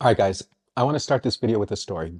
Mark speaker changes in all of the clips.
Speaker 1: All right, guys, I want to start this video with a story.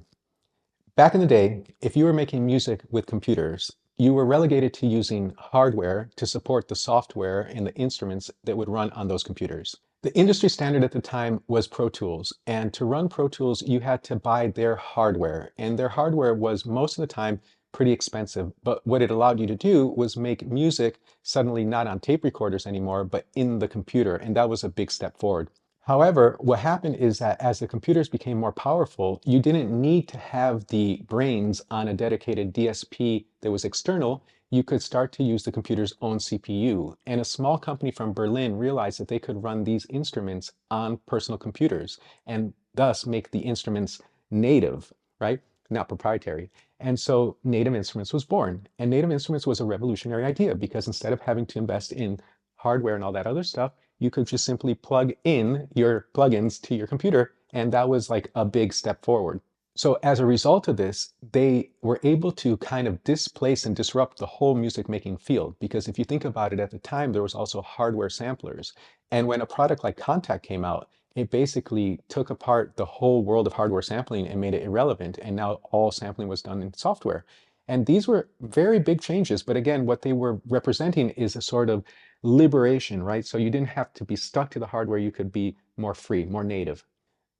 Speaker 1: Back in the day, if you were making music with computers, you were relegated to using hardware to support the software and the instruments that would run on those computers. The industry standard at the time was Pro Tools, and to run Pro Tools, you had to buy their hardware, and their hardware was most of the time pretty expensive, but what it allowed you to do was make music suddenly not on tape recorders anymore, but in the computer, and that was a big step forward. However, what happened is that as the computers became more powerful, you didn't need to have the brains on a dedicated DSP that was external. You could start to use the computer's own CPU. And a small company from Berlin realized that they could run these instruments on personal computers and thus make the instruments native, right? Not proprietary. And so Native Instruments was born. And Native Instruments was a revolutionary idea because instead of having to invest in hardware and all that other stuff, you could just simply plug in your plugins to your computer, and that was like a big step forward. So as a result of this, they were able to kind of displace and disrupt the whole music making field. Because if you think about it, at the time, there was also hardware samplers. And when a product like Kontakt came out, it basically took apart the whole world of hardware sampling and made it irrelevant. And now all sampling was done in software. And these were very big changes. But again, what they were representing is a sort of liberation, right? So you didn't have to be stuck to the hardware. You could be more free, more native.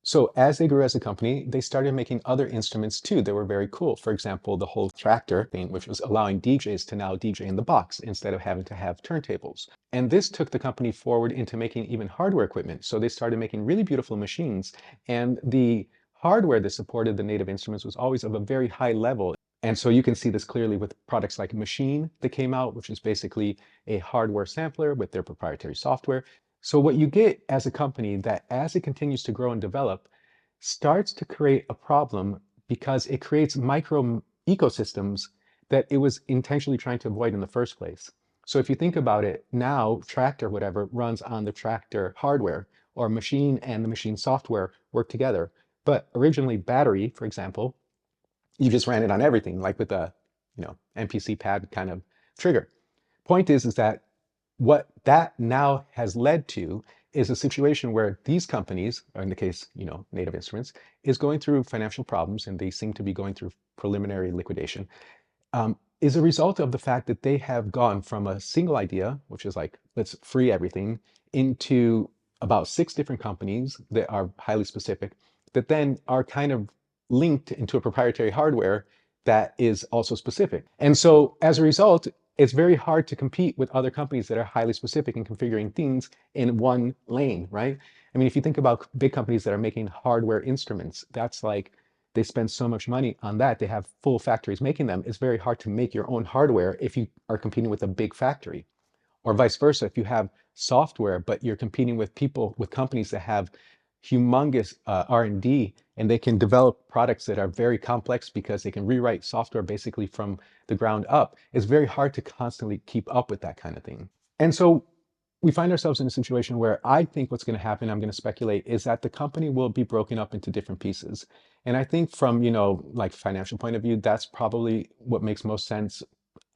Speaker 1: So as they grew as a company, they started making other instruments too that were very cool. For example, the whole Reaktor thing, which was allowing DJs to now DJ in the box instead of having to have turntables. And this took the company forward into making even hardware equipment. So they started making really beautiful machines. And the hardware that supported the native instruments was always of a very high level. And so you can see this clearly with products like Machine that came out, which is basically a hardware sampler with their proprietary software. So what you get as a company that as it continues to grow and develop, starts to create a problem because it creates micro ecosystems that it was intentionally trying to avoid in the first place. So if you think about it, now Reaktor, whatever, runs on the Reaktor hardware, or Machine and the Machine software work together. But originally Battery, for example, you just ran it on everything, like with a, MPC pad kind of trigger. Point is that what that now has led to is a situation where these companies, or in the case, Native Instruments, is going through financial problems, and they seem to be going through preliminary liquidation, is a result of the fact that they have gone from a single idea, which is like, let's free everything, into about 6 different companies that are highly specific, that then are kind of linked into a proprietary hardware that is also specific. And so as a result, it's very hard to compete with other companies that are highly specific in configuring things in one lane, right? I mean, if you think about big companies that are making hardware instruments, that's like, they spend so much money on that. They have full factories making them. It's very hard to make your own hardware if you are competing with a big factory. Or vice versa, if you have software, but you're competing with people, with companies that have humongous R&D, and they can develop products that are very complex because they can rewrite software basically from the ground up, it's very hard to constantly keep up with that kind of thing. And so we find ourselves in a situation where I think what's going to happen, I'm going to speculate, is that the company will be broken up into different pieces. And I think from, like financial point of view, that's probably what makes most sense.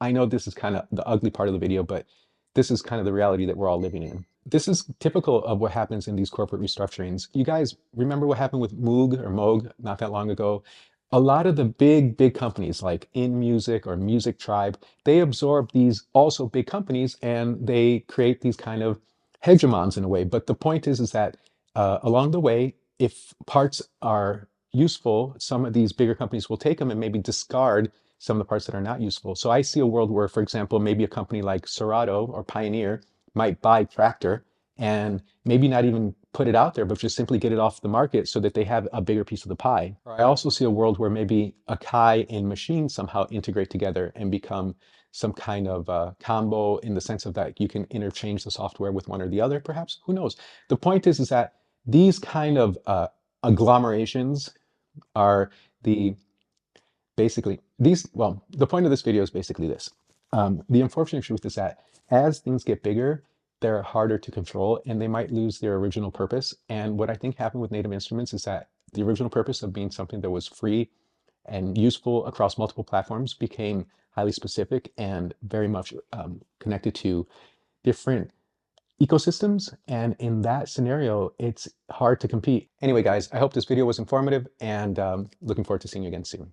Speaker 1: I know this is kind of the ugly part of the video, but this is kind of the reality that we're all living in. This is typical of what happens in these corporate restructurings. You guys remember what happened with Moog not that long ago? A lot of the big companies like In Music or Music Tribe, they absorb these also big companies and they create these kind of hegemons in a way. But the point is that along the way, if parts are useful, some of these bigger companies will take them and maybe discard some of the parts that are not useful. So I see a world where, for example, maybe a company like Serato or Pioneer might buy Reaktor and maybe not even put it out there, but just simply get it off the market so that they have a bigger piece of the pie. Or I also see a world where maybe Akai and Machine somehow integrate together and become some kind of combo, in the sense of that you can interchange the software with one or the other, perhaps. Who knows? The point is that these kind of agglomerations are the basically these, well, the point of this video is basically this. The unfortunate truth is that as things get bigger, they're harder to control and they might lose their original purpose. And what I think happened with Native Instruments is that the original purpose of being something that was free and useful across multiple platforms became highly specific and very much connected to different ecosystems, and in that scenario, it's hard to compete. Anyway, guys, I hope this video was informative, and looking forward to seeing you again soon.